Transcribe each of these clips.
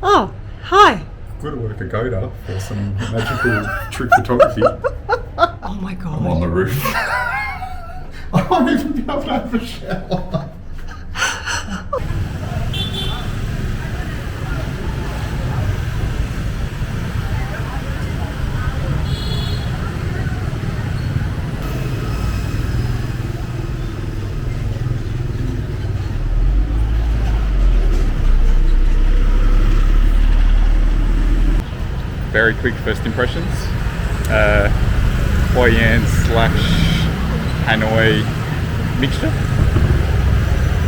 Oh, hi. Got to work a Goda for some magical trick photography. Oh my god. I'm on the roof. I won't even be able to have a shower. Very quick first impressions. Hoi An / Hanoi mixture.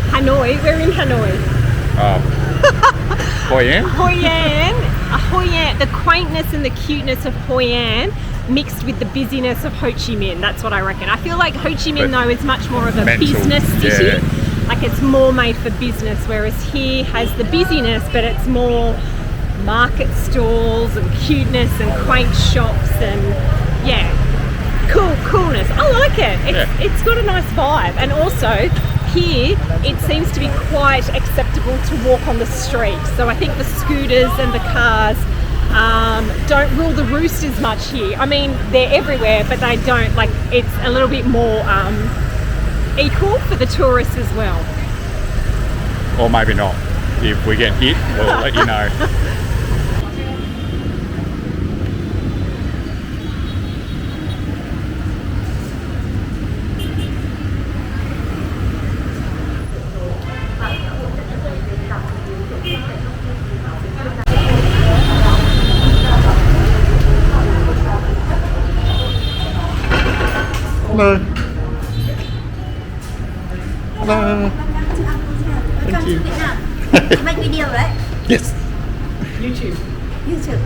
Hanoi, we're in Hanoi. Hoi An? Hoi An, the quaintness and the cuteness of Hoi An mixed with the busyness of Ho Chi Minh. That's what I reckon. I feel like Ho Chi Minh though is much more of a mental, business city. yeah. Like it's more made for business, whereas here has the busyness, but it's more market stalls and cuteness and quaint shops and yeah, coolness. I like it. It's got a nice vibe, and also here it seems to be quite acceptable to walk on the street. So I think the scooters and the cars don't rule the roost as much here. I mean, they're everywhere, but they don't, like, it's a little bit more equal for the tourists as well. Or maybe not. If we get hit, we'll let you know. Hello. Hello. Thank you. You make video, right? Yes. YouTube. YouTube.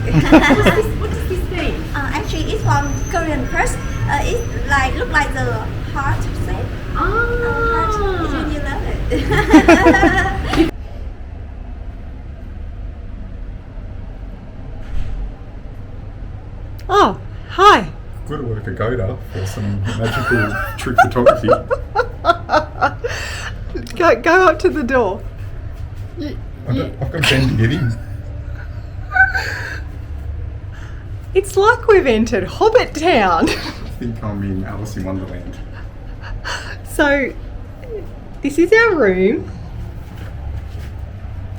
What does this mean? Actually, it's from Korean first. It look like the heart shape. Heart. It's really love it. Oh, hi. Got to work a Goda for some magical trick photography. Go up to the door. I've got a pen to get in. It's like we've entered Hobbit Town. I think I'm in Alice in Wonderland. So, this is our room.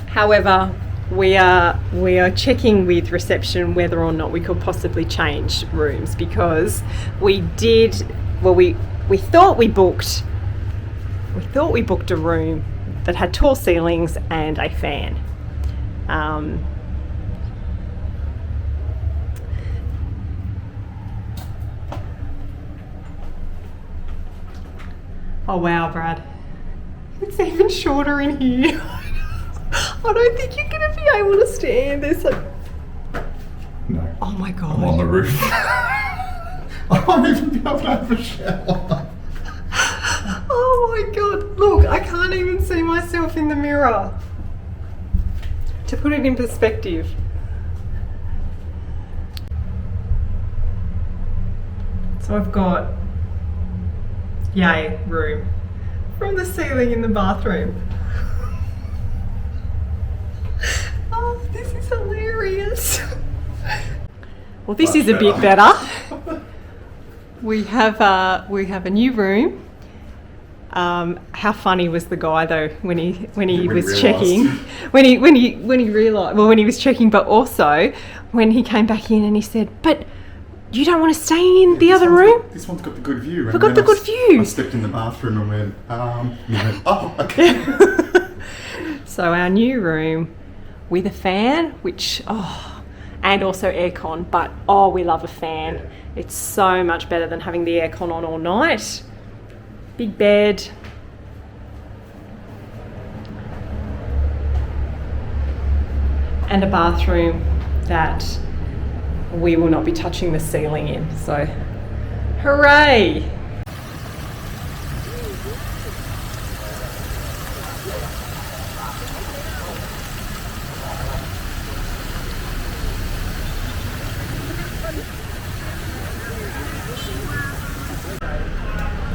However, we are checking with reception whether or not we could possibly change rooms, because we thought we booked a room that had tall ceilings and a fan. Oh wow, Brad. It's even shorter in here. I don't think you're going to be able to stand. There's like... No. Oh my god. I'm on the roof. I won't even be able to have a shower. Oh my god. Look, I can't even see myself in the mirror. To put it in perspective. So I've got yay room from the ceiling in the bathroom. Oh, this is hilarious. Well, this is a bit better. We have a new room. How funny was the guy though when he was checking, when he realised, well, when he was checking, but also when he came back in and he said, "But you don't want to stay in the other room? This one's got the good view." We've got the good view. I stepped in the bathroom and went, oh, okay. So our new room with a fan, which, and also aircon, but we love a fan. Yeah. It's so much better than having the aircon on all night. Big bed. And a bathroom that we will not be touching the ceiling in. So, hooray!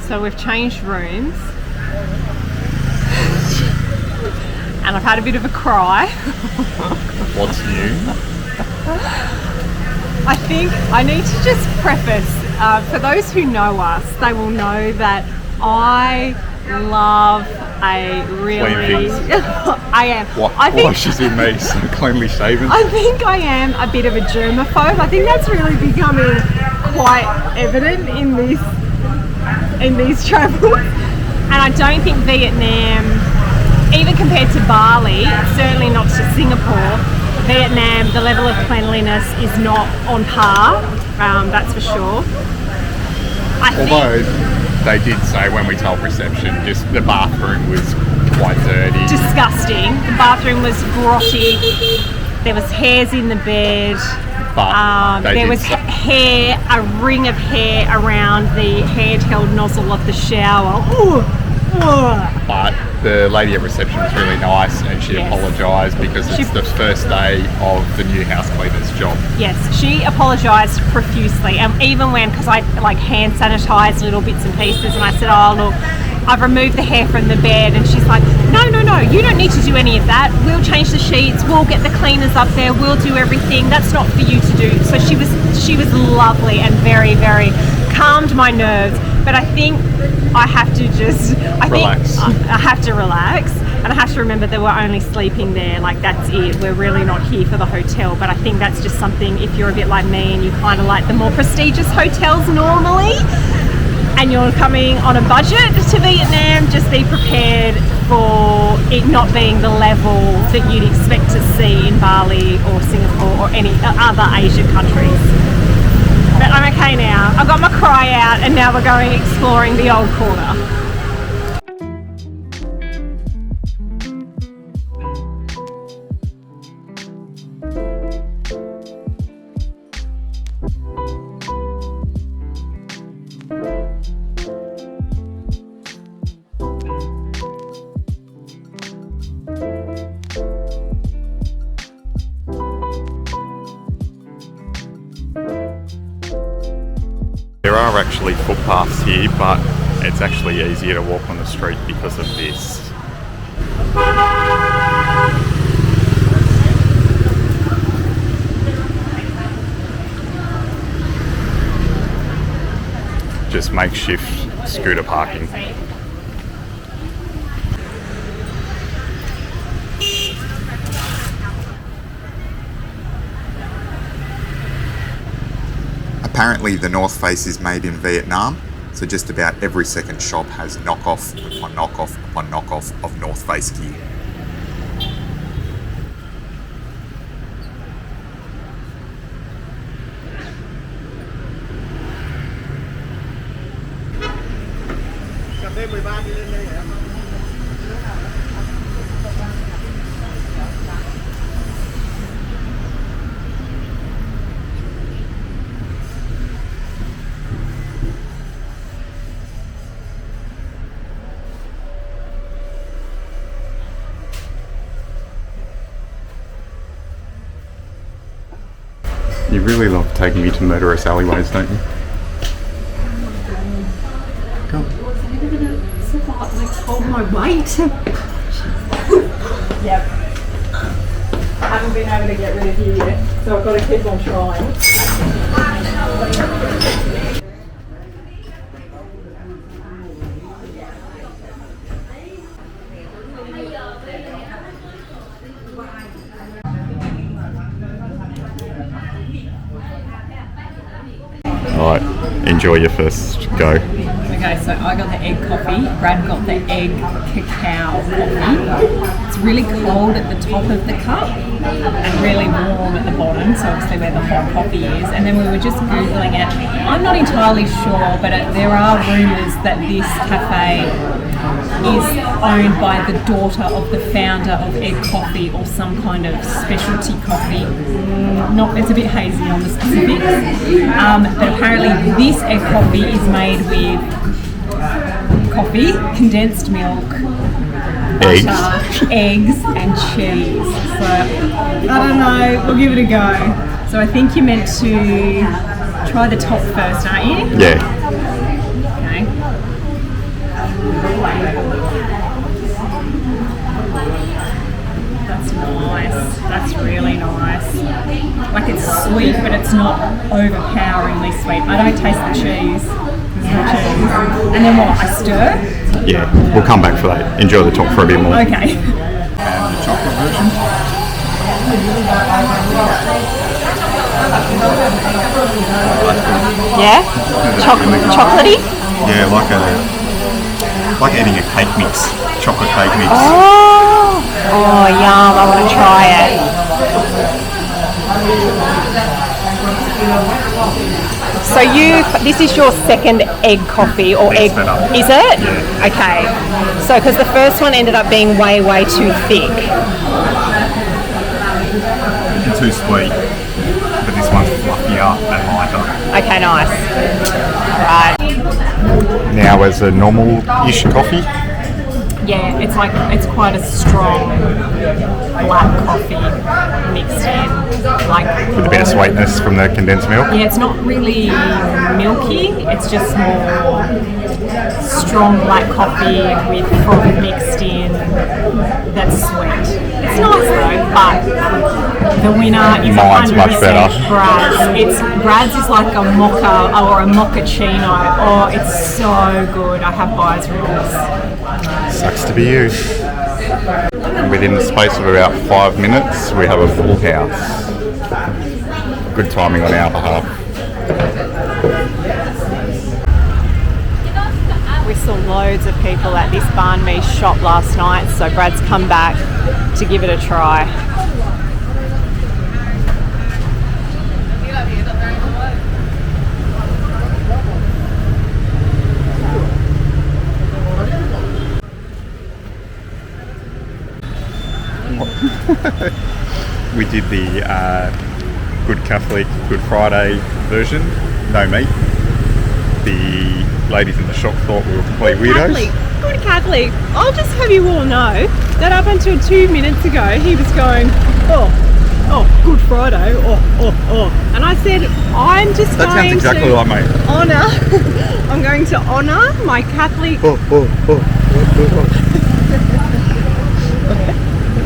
So we've changed rooms and I've had a bit of a cry. What's new? I think I need to just preface, for those who know us, they will know that I love a really... I am. Why she's with me so cleanly shaven? I think I am a bit of a germaphobe. I think that's really becoming quite evident in these travels. And I don't think Vietnam, even compared to Bali, certainly not to Singapore, Vietnam, the level of cleanliness is not on par, that's for sure. Although they did say when we told reception, just the bathroom was quite dirty. Disgusting. The bathroom was grotty. There was hairs in the bed. But there was hair, a ring of hair around the handheld nozzle of the shower. Ooh. But the lady at reception was really nice, and she apologised because it's the first day of the new house cleaner's job. Yes, she apologised profusely, and even when, because I like hand sanitised little bits and pieces, and I said, oh look, I've removed the hair from the bed, and she's like, no, you don't need to do any of that. We'll change the sheets, we'll get the cleaners up there, we'll do everything. That's not for you to do. So she was lovely and very, very calmed my nerves. But I think I have to relax. I have to relax, and I have to remember that we're only sleeping there. Like, that's it. We're really not here for the hotel. But I think that's just something, if you're a bit like me and you kind of like the more prestigious hotels normally, and you're coming on a budget to Vietnam, just be prepared for it not being the level that you'd expect to see in Bali or Singapore or any other Asian countries. But I'm okay now. I got my cry out, and now we're going exploring the old quarter. There are actually footpaths here, but it's actually easier to walk on the street because of this. Just makeshift scooter parking. Apparently the North Face is made in Vietnam, so just about every second shop has knockoff upon knockoff upon knockoff of North Face gear. You really love taking me to murderous alleyways, don't you? Go on. Hold my weight. Yep. I haven't been able to get rid of you yet, so I've got to keep on trying. Alright, enjoy your first go. Okay, so I got the egg coffee, Brad got the egg cacao coffee. It's really cold at the top of the cup and really warm at the bottom, so obviously where the hot coffee is. And then we were just Googling it. I'm not entirely sure, but there are rumours that this cafe is owned by the daughter of the founder of Egg Coffee or some kind of specialty coffee. It's a bit hazy on the specifics, but apparently this egg coffee is made with coffee, condensed milk, butter, eggs and cheese. So I don't know, we'll give it a go. So I think you're meant to try the top first, aren't you? Yeah. Okay. That's nice. That's really nice. Like it's sweet, but it's not overpoweringly sweet. I don't taste the cheese. There's no cheese. And then what? I stir? Yeah, we'll come back for that. Enjoy the talk for a bit more. Okay. And the chocolate version? Yeah? Chocolatey? Yeah, like eating a cake mix. Chocolate cake mix. Oh, yum. I want to try it. So this is your second egg coffee or egg, better. is it? Yeah. Okay. So, because the first one ended up being way too thick. And too sweet. But this one's fluffier and lighter. Okay, nice. Right. Now as a normal-ish coffee. Yeah, it's quite a strong black coffee mixed in, like With a bit of sweetness from the condensed milk. yeah, it's not really milky. It's just more strong black coffee with froth mixed in. That's sweet. It's nice though, but the winner is Mine's 100% much better. Brad's. Brad's is like a mocha or a mochaccino. Oh, it's so good. I have buyer's remorse. Sucks to be you. And within the space of about 5 minutes, we have a full house. Good timing on our behalf. We saw loads of people at this banh mi shop last night, so Brad's come back to give it a try. We did the Good Catholic, Good Friday version, no meat. The ladies in the shop thought we were complete weirdos. Good Catholic. I'll just have you all know that up until 2 minutes ago, he was going, oh, Good Friday, oh. And I said, I'm just That going sounds exactly to like me. honour, I'm going to honour my Catholic.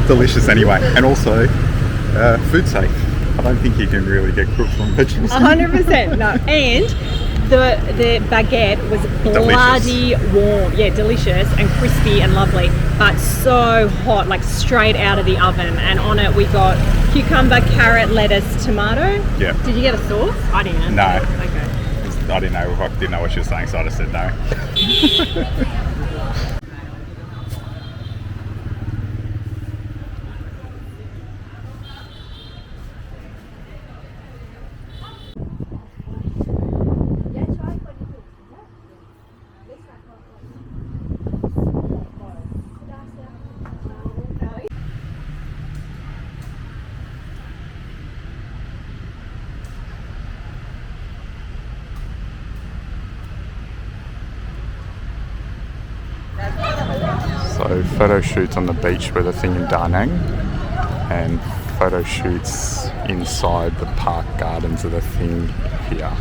Delicious anyway, and also food safe. I don't think you can really get cooked from vegetables. 100%, no. And the baguette was bloody warm. Yeah, delicious and crispy and lovely, but so hot, like straight out of the oven. And on it we got cucumber, carrot, lettuce, tomato. Yeah. Did you get a sauce? I didn't. No. Okay. I didn't know what she was saying, so I just said no. So photo shoots on the beach were the thing in Da Nang, and photo shoots inside the park gardens are the thing here.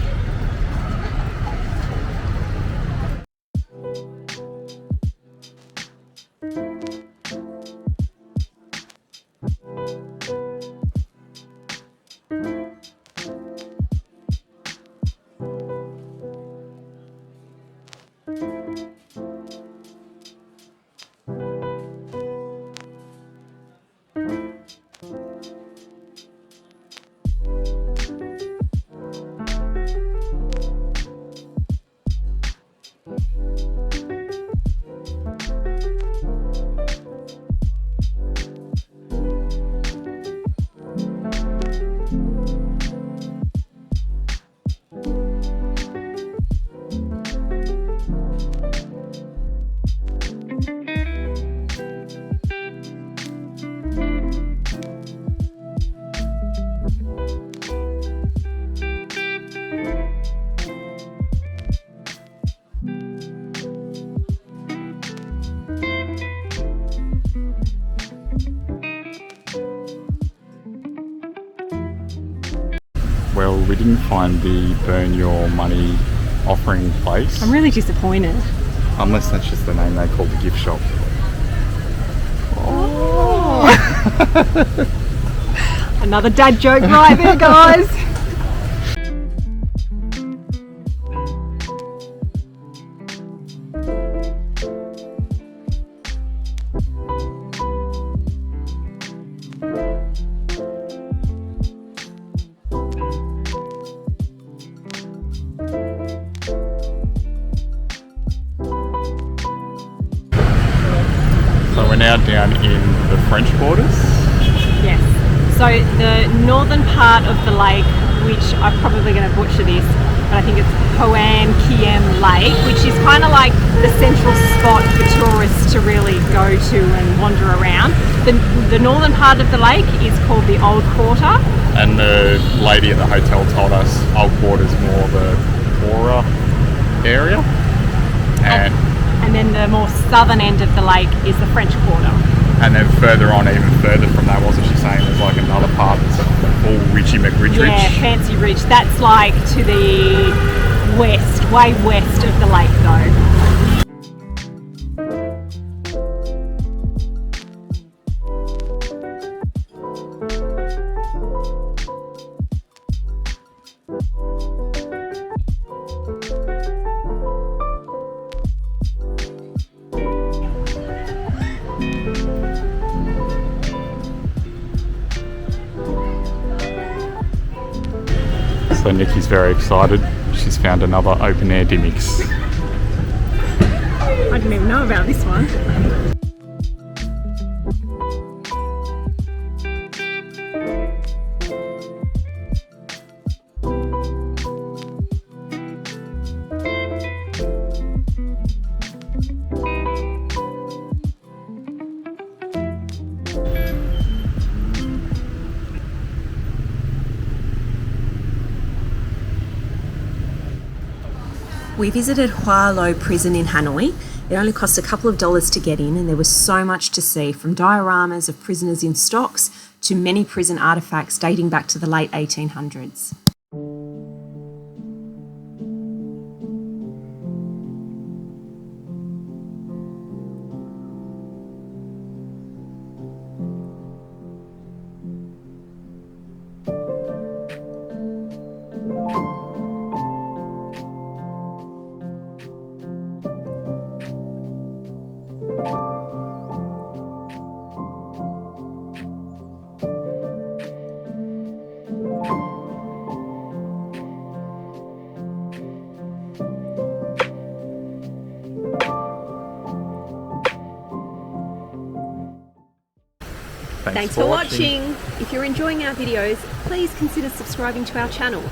Well, we didn't find the burn your money offering place. I'm really disappointed. Unless that's just the name they called the gift shop. Oh. Another dad joke right there, guys. So we're now down in the French quarters. Yes. So the northern part of the lake, which I'm probably going to butcher this, but I think it's Hoan Kiem Lake, which is kind of like the central spot for tourists to really go to and wander around. The northern part of the lake is called the Old Quarter. And the lady at the hotel told us Old Quarter's more the poorer area. And then the more southern end of the lake is the French Quarter. And then further on, even further from that, wasn't she saying there's like another part that's all Richie McRidge? Yeah, Fancy Ridge. That's like to the west, way west of the lake though. So Nikki's very excited. She's found another open air Dimmicks. I didn't even know about this one. We visited Hoa Lo Prison in Hanoi. It only cost a couple of dollars to get in, and there was so much to see, from dioramas of prisoners in stocks to many prison artefacts dating back to the late 1800s. Thanks for watching. If you're enjoying our videos, please consider subscribing to our channel.